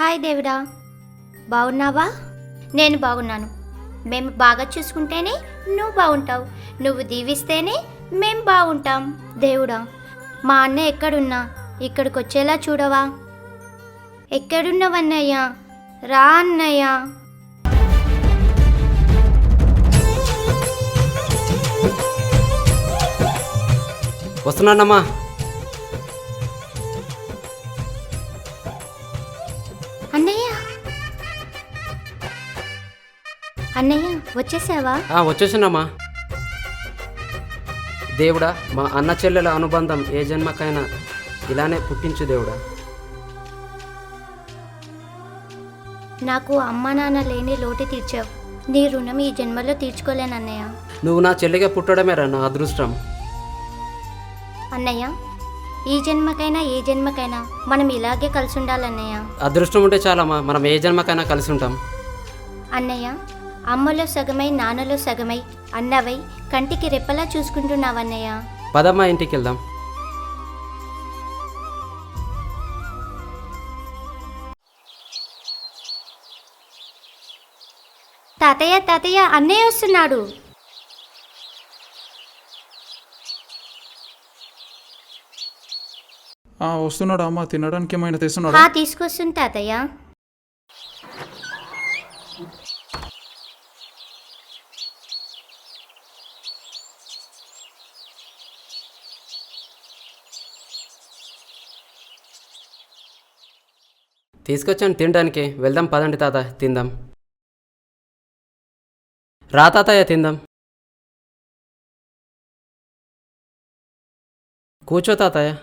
Hi దేవుడా, బాగున్నావా? నేను బాగున్నాను. మేము బాగా చూసుకుంటేనే నువ్వు బాగుంటావు. నువ్వు దీవిస్తేనే మేము బాగుంటాం. దేవుడా, మా అన్న ఎక్కడున్నా ఇక్కడికి వచ్చేలా చూడవా? ఎక్కడున్నావన్నయ్యా? రా అన్నయ్యా. వస్తున్నానమ్మా. అన్నయ్య, అన్నయ్య వచ్చేసావా? వచ్చేసానమ్మా. దేవుడా, మా అన్న చెల్లెల అనుబంధం ఏ జన్మకైనా ఇలానే పుట్టించు దేవుడా. నాకు అమ్మా నాన్న లేని లోటు తీర్చావు. నీ రుణం ఈ జన్మలో తీర్చుకోలేనన్నయ్య. నువ్వు నా చెల్లిగా పుట్టడమేరా నా అదృష్టం. అన్నయ్య, ఈ జన్మకైనా ఏ జన్మకైనా మనం ఇలాగే కలిసి ఉండాలన్నయ్య. అదృష్టం ఉంటే చాలమ్మా, మనం ఏ జన్మకైనా కలిసి ఉంటాం. అన్నయ్య, అమ్మలో సగమై నాన్నలో సగమై అన్నవై కంటికి రెప్పలా చూసుకుంటున్నావన్నయ్య. పదమ్మా, ఇంటికి వెళ్దాం. తాతయ్య తాతయ్య, అన్నయ్య వస్తున్నాడు. వస్తున్నాడు అమ్మ. తినడానికి ఏమైనా తెస్తున్నాడా? తీసుకొస్తుంది తాతయ్య. తీసుకొచ్చాను తినడానికి. వెళ్దాం పదండి తాత, తిందాం. రా తాతయ్య, తిందాం. కూర్చో తాతయ్య.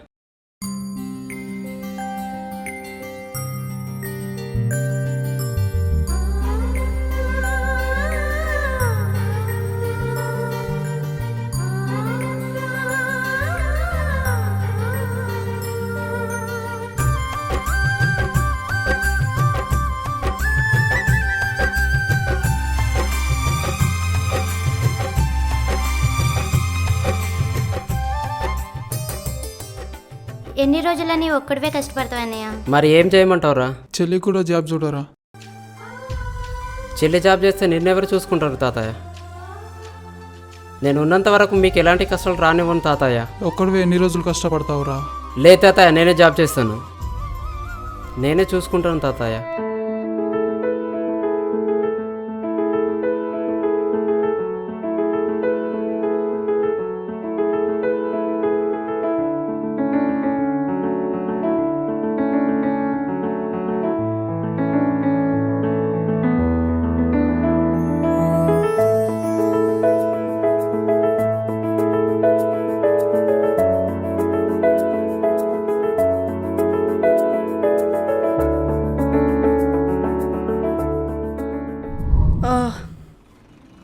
ఎన్ని రోజులని ఒక్కడివే కష్టపడతావు అన్నయ్య? మరి ఏం చేయమంటావురా? చెల్లి కూడా జాబ్ చూడరా? చెల్లి జాబ్ చేస్తే నిన్నెవరు చూసుకుంటారు తాతయ్య? నేను ఉన్నంత వరకు మీకు ఎలాంటి కష్టాలు రానివ్వను తాతయ్య. ఒక్కడివే ఎన్ని రోజులు కష్టపడతావురా? లే తాతయ్య, నేనే జాబ్ చేస్తాను, నేనే చూసుకుంటాను తాతయ్య.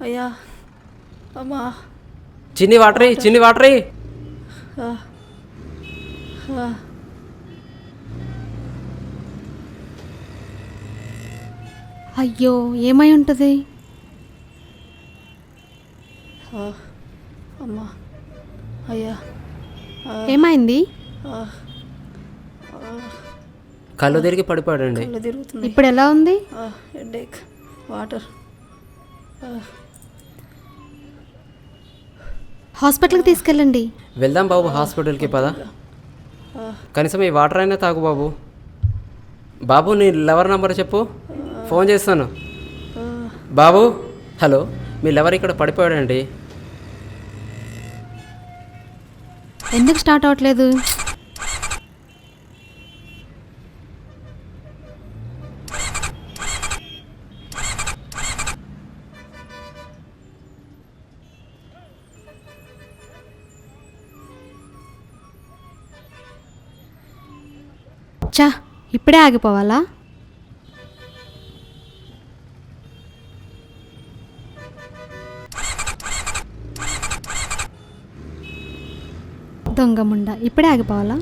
అయ్యా, అమ్మా. చిన్ని వాటరీ, చిన్ని వాటరీ. అయ్యో, ఏమై ఉంటుంది? అమ్మా, అయ్యా. ఏమైంది? కళ్ళు తిరిగి పడిపోయాడండి. కళ్ళు తిరుగుతుంది. ఇప్పుడు ఎలా ఉంది? Headache, water. హాస్పిటల్కి తీసుకెళ్ళండి. వెళ్దాం బాబు, హాస్పిటల్కి పద. కనీసం ఈ వాటర్ అయినా తాగు బాబు. బాబు, నీ లవర్ నంబర్ చెప్పు, ఫోన్ చేస్తాను. బాబు, హలో, మీ లవర్ ఇక్కడ పడిపోయాడండి. ఎందుకు స్టార్ట్ అవ్వట్లేదు? చా, ఇప్పుడే ఆగిపోవాలా? దొంగముండ, ఇప్పుడే ఆగిపోవాలా?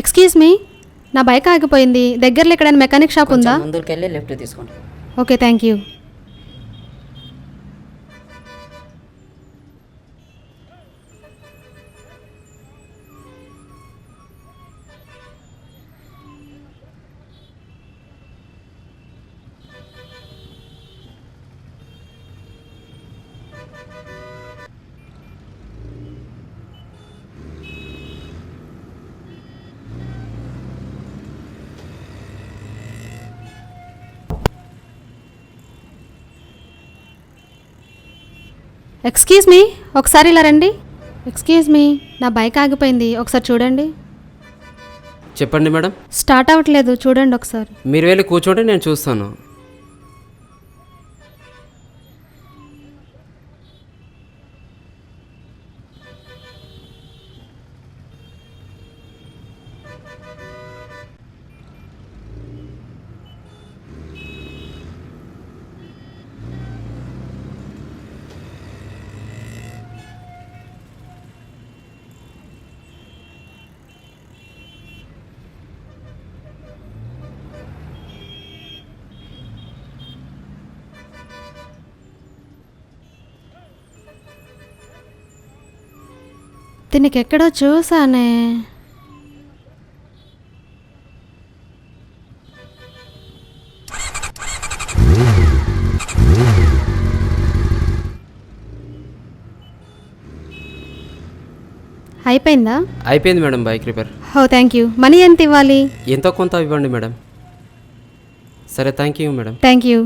ఎక్స్క్యూజ్ మీ, నా బైక్ ఆగిపోయింది. దగ్గరలో ఎక్కడైనా మెకానిక్ షాప్ ఉందా? ముందుకెళ్ళి లెఫ్ట్ తీసుకోండి. Okay, thank you. Excuse me, ఒకసారి ఇలా రండి. ఎక్స్క్యూజ్ మీ, నా బైక్ ఆగిపోయింది, ఒకసారి చూడండి. చెప్పండి మేడం. స్టార్ట్ అవ్వట్లేదు, చూడండి ఒకసారి. మీరు వెళ్ళి కూర్చోండి, నేను చూస్తాను. దీనికి ఎక్కడో చూసానే. అయిపోయిందా? అయిపోయింది madam bike repair. Oh thank you. Money ఎంత ఇవ్వాలి? ఎంతో కొంత ఇవ్వండి మేడం. సరే, thank you madam. Thank you.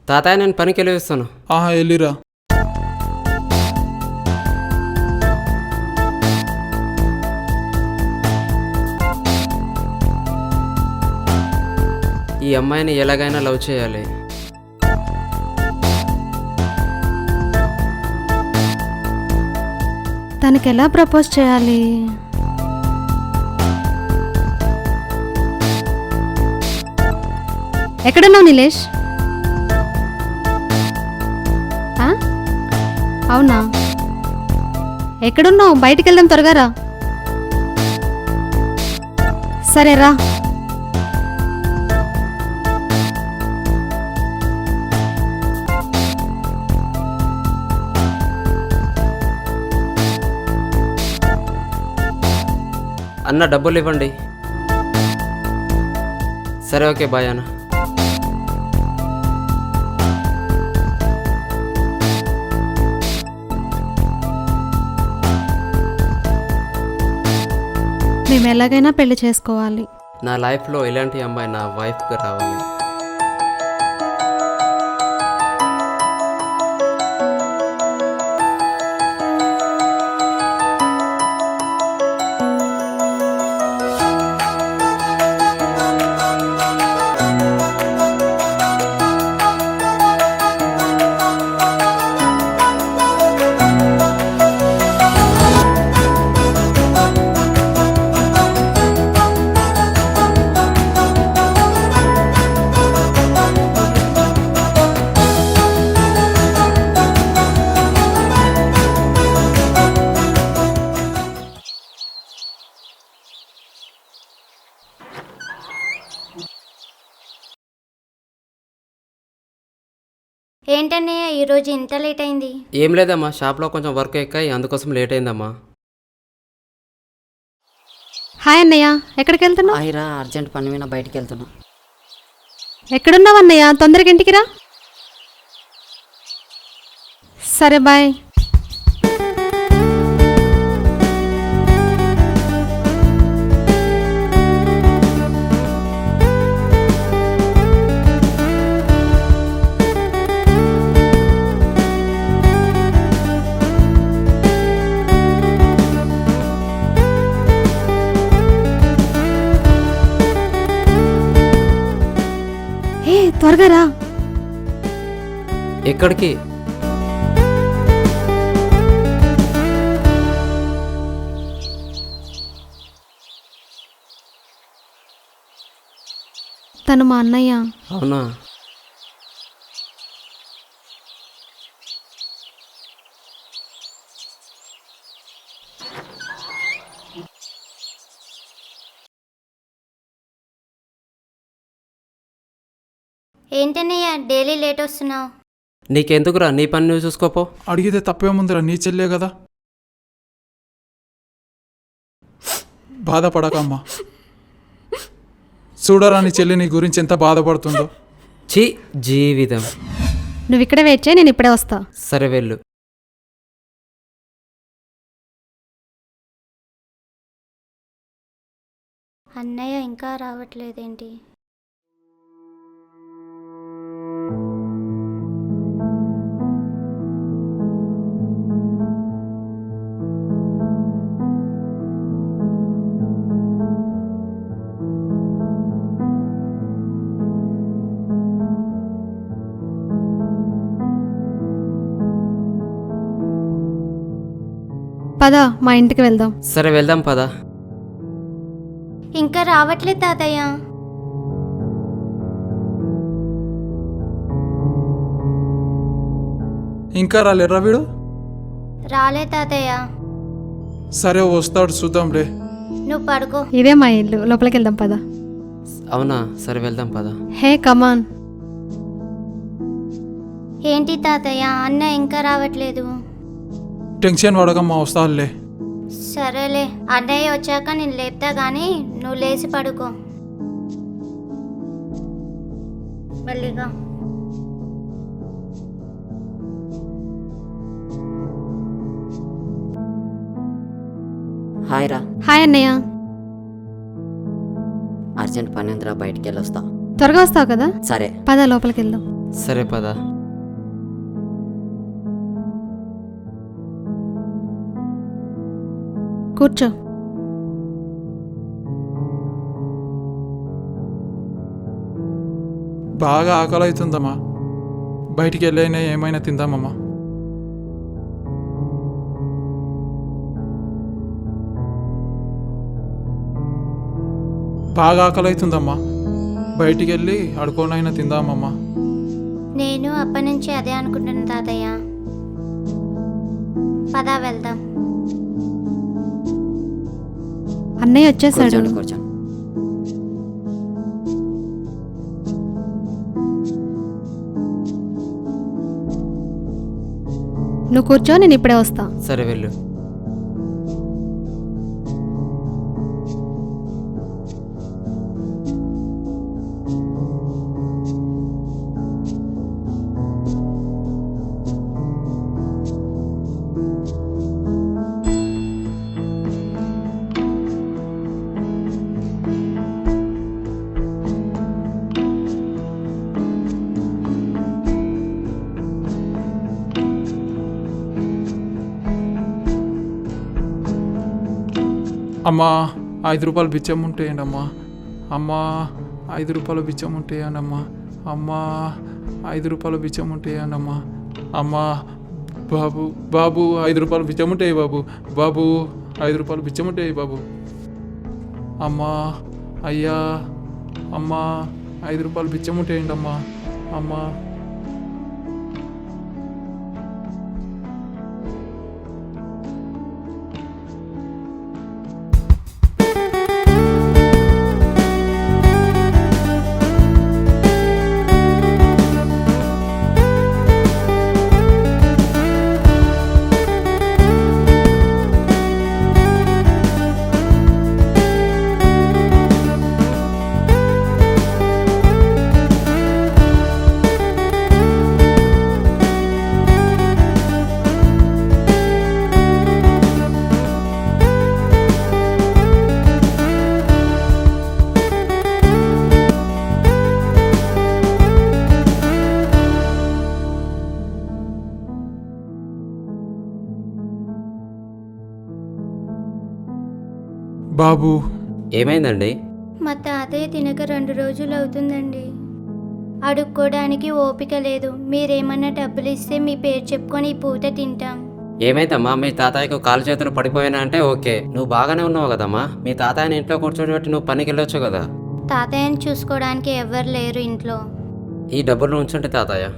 తాతయ్య, నేను పనికి వెళ్ళిస్తాను. ఆహా, వెళ్ళిరా. ఈ అమ్మాయిని ఎలాగైనా లవ్ చేయాలి. తనకి ఎలా ప్రపోజ్ చేయాలి? ఎక్కడున్నావు నీలేష్? అవునా, ఎక్కడున్నావు? బయటికి వెళ్దాం, త్వరగా రా. సరే రా. అన్న, డబ్బులు ఇవ్వండి. సరే, ఓకే, బాయ్ అన్న. మేము ఎలాగైనా పెళ్లి చేసుకోవాలి. నా లైఫ్లో ఇలాంటి అమ్మాయి నా వైఫ్గా రావాలి. ఏంటన్నయ్య ఈరోజు ఇంత లేట్ అయింది? ఏం లేదమ్మా, షాప్లో కొంచెం వర్క్ ఎక్కాయి, అందుకోసం లేట్ అయిందమ్మా. హాయ్ అన్నయ్య, ఎక్కడికి వెళ్తున్నావు? ఆయిరా, అర్జెంట్ పని మీద బయటికి వెళ్తున్నా. ఎక్కడున్నావు అన్నయ్య? తొందరగా ఇంటికి రా. సరే, బాయ్. త్వరగా రా. ఎక్కడికి? తను మా అన్నయ్య. అవునా? ఏంటన్నయ్య డైలీ లేట్ వస్తున్నావు? నీకెందుకురా, నీ పని నువ్వు చూసుకోపో. అడిగితే తప్పేముందిరా, నీ చెల్లే కదా. బాధపడకమ్మా. చూడరా నీ చెల్లి నీ గురించి ఎంత బాధపడుతుందో. ఛీ, జీవితం. నువ్వు ఇక్కడే వెయిట్ చేయి, నేను ఇప్పుడే వస్తా. సరే వెళ్ళు. అన్నయ్య ఇంకా రావట్లేదేంటి? పద మా ఇంటికి వెళ్దాం. సరే వెళ్దాం పద. ఇంకా రావట్లేదు తాతయ్య. ఇంకా రాలేరా వీడు? రాలే తాతయ్య. సరే వస్తాడు, చూద్దాంలే. నువ్వు పడుకో. ఇదే మా ఇల్లు, లోపలికి వెళ్దాం పద. అవునా, సరే వెళ్దాం పద. హే కమాన్. ఏంటి తాతయ్య, అన్న ఇంకా రావట్లేదు? టెన్షన్ పడకమ్మా, వస్తాడులే. సరేలే, అన్నయ్య వచ్చాక నేను లేపుతా గానీ నువ్వు లేచి పడుకో మెల్లిగా. హాయ్ రా. హాయ్ అన్నయ్య. అర్జెంట్ పని ఉందిరా, బయటికి వెళ్ళొస్తా. త్వరగా వస్తావు కదా? సరే. పద లోపలికి వెళ్దాం. సరే పద. కూర్చో. బాగా ఆకలి అవుతుందమ్మా, బయటికి వెళ్ళైనా ఏమైనా తిందామమ్మా. బాగా ఆకలి అవుతుందమ్మా, బయటికి వెళ్ళి అడుకోనైనా తిందామమ్మా. నేను అప్పటి నుంచి అదే అనుకుంటున్నాను తాతయ్య. పద వెళ్దాం. అన్నయ్య వచ్చేసాడు. కూర్చోండి కూర్చోండి. నువ్వు కూర్చో, నేను ఇప్పుడే వస్తా. సరే వెళ్ళు. అమ్మా 5 రూపాయలు బిచ్చం ఉంటాయండి అమ్మా. అమ్మా 5 రూపాయలు బిచ్చం ఉంటాయండి అమ్మా. అమ్మా 5 రూపాయలు బిచ్చం ఉంటాయండి అమ్మా. అమ్మా బాబు బాబు 5 రూపాయలు బిచ్చం ఉంటాయి బాబు. బాబు 5 రూపాయలు బిచ్చం ఉంటాయి బాబు. అమ్మా అయ్యా అమ్మా 5 రూపాయలు బిచ్చం ఉంటాయండి అమ్మా. అమ్మా బాబు ఏమైందండి? మా తాతయ్య తినక 2 రోజులు అవుతుందండి. అడుక్కోవడానికి ఓపిక లేదు. మీరేమన్నా డబ్బులు ఇస్తే మీ పేరు చెప్పుకొని ఈ పూట తింటాం. ఏమైందమ్మా, మీ తాతయ్యకు కాలు చేతులు పడిపోయినా అంటే ఓకే, నువ్వు బాగానే ఉన్నావు కదమ్మా. మీ తాతయ్యని ఇంట్లో కూర్చోబెట్టి నువ్వు పనికి వెళ్ళొచ్చు కదా. తాతయ్యని చూసుకోవడానికి ఎవరు లేరు ఇంట్లో. ఈ డబ్బులు ఉంచుంటే తాతయ్య.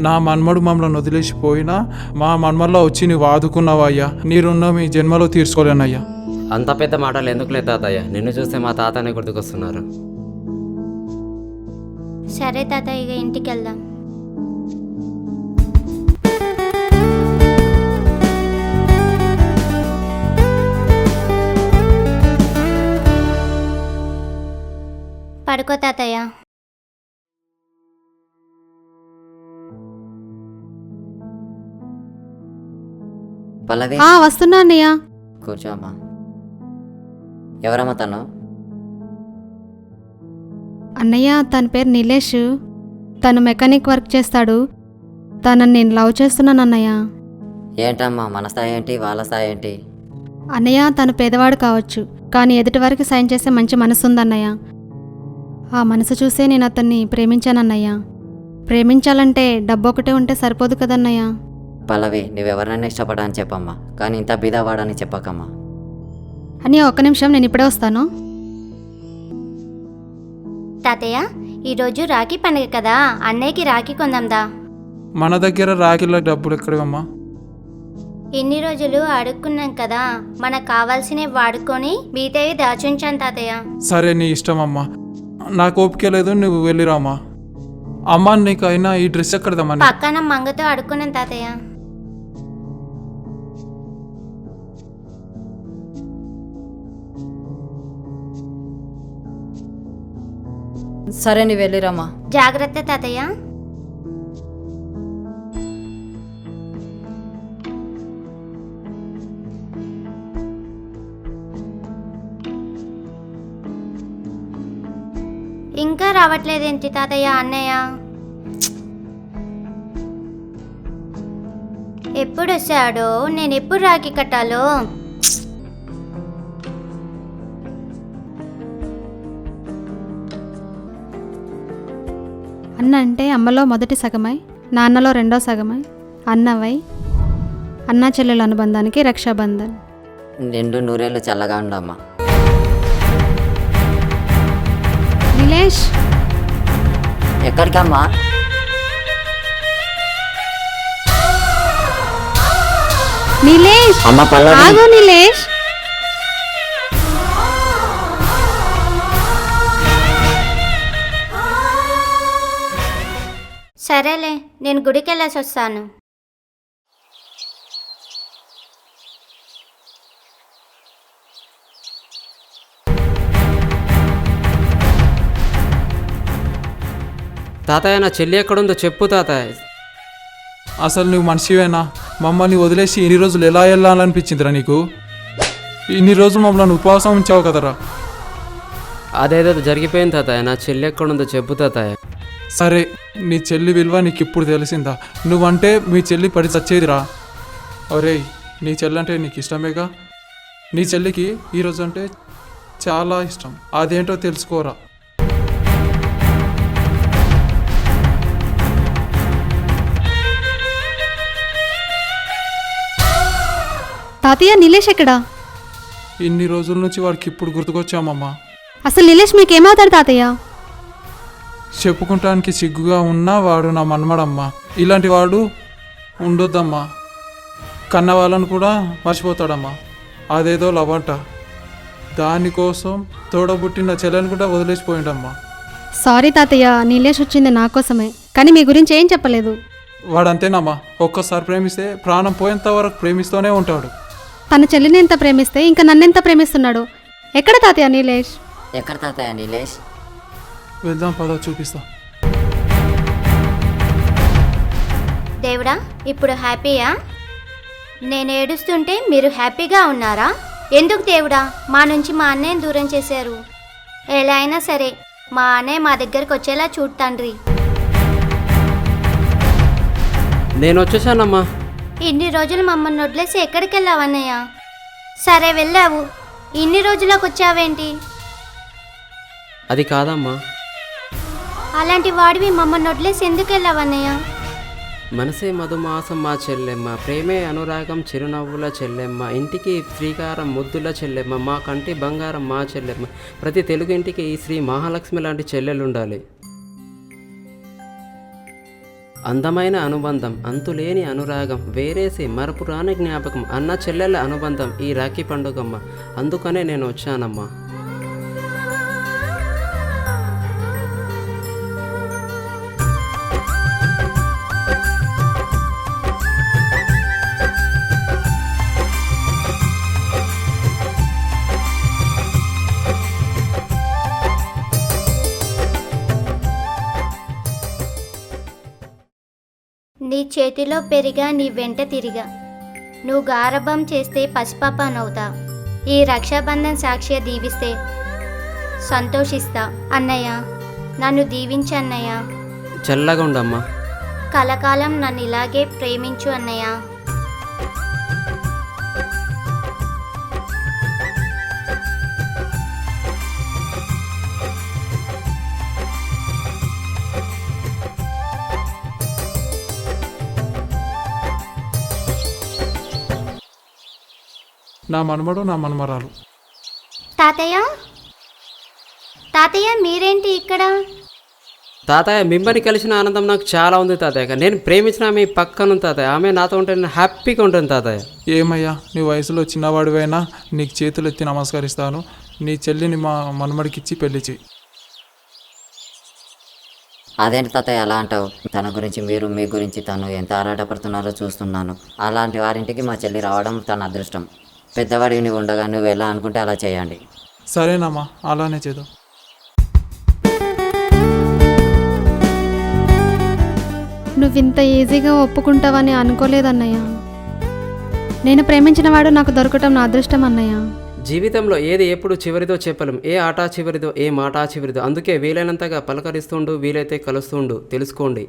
నా మన్మడు మమ్మల్ని వదిలేసిపోయినా మా మన్మల్లో వచ్చి నువ్వు ఆదుకున్నావయ్యా. నీ రుణం మీ జన్మలో తీర్చుకోలేనయ్యా. అంత పెద్ద మాటలు ఎందుకులే తాతయ్య, నిన్ను చూస్తే మా తాతయ్యని గుర్తుకొస్తున్నారు. సరే తాతయ్య, ఇక ఇంటికి వెళ్దాం. పడుకో తాతయ్య. పల్లవి వస్తున్నా అన్నయ్య. కూర్చో అమ్మా. ఎవరమ్మా తను? అన్నయ్య తన పేరు నీలేష్. తను మెకానిక్ వర్క్ చేస్తాడు. తనని నేను లవ్ చేస్తున్నాను అన్నయ్య. ఏంటమ్మా మన స్థాయి ఏంటి వాళ్ళ స్థాయి ఏంటి? అన్నయ్య తను పేదవాడు కావచ్చు, కానీ ఎదుటి వారికి సాయం చేసే మంచి మనసు ఉందన్నయ్య. ఆ మనసు చూసే నేను అతన్ని ప్రేమించానన్నయ్య. ప్రేమించాలంటే డబ్బు ఒకటే ఉంటే సరిపోదు కదన్నయ్య. పల్లవి నువ్వెవరినైనా ఇష్టపడని చెప్పమ్మా, కానీ ఇంత బీదవాడని చెప్పకమ్మా. అన్నయ్య ఒక్క నిమిషం, నేను ఇప్పుడే వస్తాను. తాతయ్య ఈరోజు రాఖీ పండుగ కదా, అన్నయ్యకి రాఖీ కొందాందా? మన దగ్గర రాఖీల డబ్బులు ఎక్కడవమ్మా? ఇన్ని రోజులు అడుక్కున్నాం కదా, మనకు కావాల్సినవి వాడుకొని మిగతావి దాచుంచాను తాతయ్య. సరే నీ ఇష్టం అమ్మా, నాకు ఓపిక లేదు, నువ్వు వెళ్ళిరామ్మా. అమ్మా నీకు అయినా ఈ డ్రెస్ ఎక్కడదమ్మా? పక్కన మంగతో అడుక్కున్నాను తాతయ్య. సరే నీ వెళ్ళిరమ్మా. జాగ్రత్త తాతయ్య. ఇంకా రావట్లేదేంటి తాతయ్య అన్నయ్య? ఎప్పుడు వచ్చాడో, నేను ఎప్పుడు రాఖీ కట్టాలో? అన్న అంటే అమ్మలో మొదటి సగమై, నాన్నలో రెండో సగమై, అన్నవై, అన్నా చెల్లెల అనుబంధానికి రక్షాబంధన్. నిండు నూరేళ్ళు చల్లగా ఉండమ్మా. నీలేష్, ఎక్కడికమ్మా? నీలేష్, అమ్మ పల్లవి ఆగు నీలేష్. సరేలే, నేను గుడికి వెళ్ళేసి వస్తాను. తాతయ్య నా చెల్లి ఎక్కడుందో చెప్పు తాతయ్య. అసలు నువ్వు మనిషివేనా? మమ్మల్ని వదిలేసి ఇన్ని రోజులు ఎలా వెళ్ళాలనిపించిందిరా నీకు? ఇన్ని రోజులు మమ్మల్ని ఉపవాసం ఉంచావు కదరా. అదేదో జరిగిపోయింది తాతయ్య, నా చెల్లి ఎక్కడుందో చెప్పు తాతయ్య. సరే నీ చెల్లి విలువ నీకు ఇప్పుడు తెలిసిందా? నువ్వంటే మీ చెల్లి పడి చచ్చేదిరా. ఒరేయ్ నీ చెల్లి అంటే నీకు ఇష్టమేగా? నీ చెల్లికి ఈరోజు అంటే చాలా ఇష్టం, అదేంటో తెలుసుకోరా. తాతయ్య నీలేష్ ఎక్కడా? ఇన్ని రోజుల నుంచి వాడికి ఇప్పుడు గుర్తుకొచ్చామమ్మా. అసలు నీలేష్ మీకేమవుతాడు తాతయ్య? చెప్పుకుంటానికి సిగ్గుగా ఉన్నా వాడు నా మన్మడమ్మా. ఇలాంటి వాడు ఉండొద్దమ్మా. కన్న వాళ్ళను కూడా మర్చిపోతాడమ్మా. అదేదో లవంట, దానికోసం తోడబుట్టిన చెల్లెని కూడా వదిలేసిపోయిండమ్మా. సారీ తాతయ్య, నీలేష్ వచ్చింది నా కోసమే, కానీ మీ గురించి ఏం చెప్పలేదు. వాడంతేనమ్మా, ఒక్కసారి ప్రేమిస్తే ప్రాణం పోయేంత వరకు ప్రేమిస్తూనే ఉంటాడు. తన చెల్లిని ఎంత ప్రేమిస్తే ఇంకా నన్నెంత ప్రేమిస్తున్నాడు. ఎక్కడ తాతయ్య నీలేష్? ఎక్కడ తాతయ్య నీలేష్? వెళ్దాం పద, చూపిస్తా. దేవుడా, ఇప్పుడు హ్యాపీయా? నేను ఏడుస్తుంటే మీరు హ్యాపీగా ఉన్నారా? ఎందుకు దేవుడా మా నుంచి మా అన్నయ్యని దూరం చేశారు? ఎలా అయినా సరే మా అన్నయ్య మా దగ్గరికి వచ్చేలా చూడు తండ్రి. నేను వచ్చేసానమ్మా. ఇన్ని రోజులు మమ్మల్ని వదిలేసి ఎక్కడికి వెళ్ళావు అన్నయ్య? సరే వెళ్ళావు, ఇన్ని రోజులకు వచ్చావేంటి? అది కాదమ్మా, అలాంటి వాడివి మమ్మల్ని వదిలేసి ఎందుకు వెళ్ళావు అన్నయ్య? మనసే మధుమాసం మా చెల్లెమ్మ, ప్రేమే అనురాగం చిరునవ్వుల చెల్లెమ్మ, ఇంటికి శ్రీకారం ముద్దుల చెల్లెమ్మ, మా కంటి బంగారం మా చెల్లెమ్మ. ప్రతి తెలుగు ఇంటికి ఈ శ్రీ మహాలక్ష్మి లాంటి చెల్లెలు ఉండాలి. అందమైన అనుబంధం, అంతులేని అనురాగం, వేరేసి మరపురాని జ్ఞాపకం, అన్న చెల్లెల అనుబంధం ఈ రాఖీ పండుగమ్మ. అందుకనే నేను వచ్చానమ్మా. చేతిలో పెరిగా నీ వెంట తిరిగా నువ్వు గారభం చేస్తే పసిపాపనవుతా ఈ రక్షాబంధన్ సాక్షిగా దీవిస్తే సంతోషిస్తా అన్నయ్య. నన్ను దీవించన్నయ్య. చల్లగా ఉండమ్మా. కలకాలం నన్ను ఇలాగే ప్రేమించు అన్నయ్య. నా మనమడు నా మనమరాలు. తాతయ్య తాతయ్య మీరేంటి ఇక్కడ? తాతయ్య మిమ్మల్ని కలిసిన ఆనందం నాకు చాలా ఉంది తాతయ్య. నేను ప్రేమించిన ఆమె పక్కన ఉంది తాతయ్య. ఆమె నాతో ఉంటే నేను హ్యాపీగా ఉంటాను తాతయ్య. ఏమయ్యా, నీ వయసులో చిన్నవాడివైనా నీకు చేతులు ఎత్తి నమస్కరిస్తాను. నీ చెల్లిని మా మనమడికిచ్చి పెళ్లి చేయి. అదేంటి తాతయ్య అలా అంటావు? తన గురించి మీరు, మీ గురించి తను ఎంత ఆరాటపడుతున్నారో చూస్తున్నాను. అలాంటి వారింటికి మా చెల్లి రావడం తన అదృష్టం. పెద్దవాడికి నువ్వు ఉండగా నువ్వు ఎలా అనుకుంటే అలా చేయండి. సరేనమ్మా, అలానే చేద్దాం. నువ్వింత ఈజీగా ఒప్పుకుంటావని అనుకోలేదన్నయ్య. నేను ప్రేమించిన వాడు నాకు దొరకటం నా అదృష్టం అన్నయ్య. జీవితంలో ఏది ఎప్పుడు చివరిదో చెప్పలేం. ఏ ఆట చివరిదో, ఏ మాట చివరిదో. అందుకే వీలైనంతగా పలకరిస్తుండు, వీలైతే కలుస్తుండు. తెలుసుకోండి.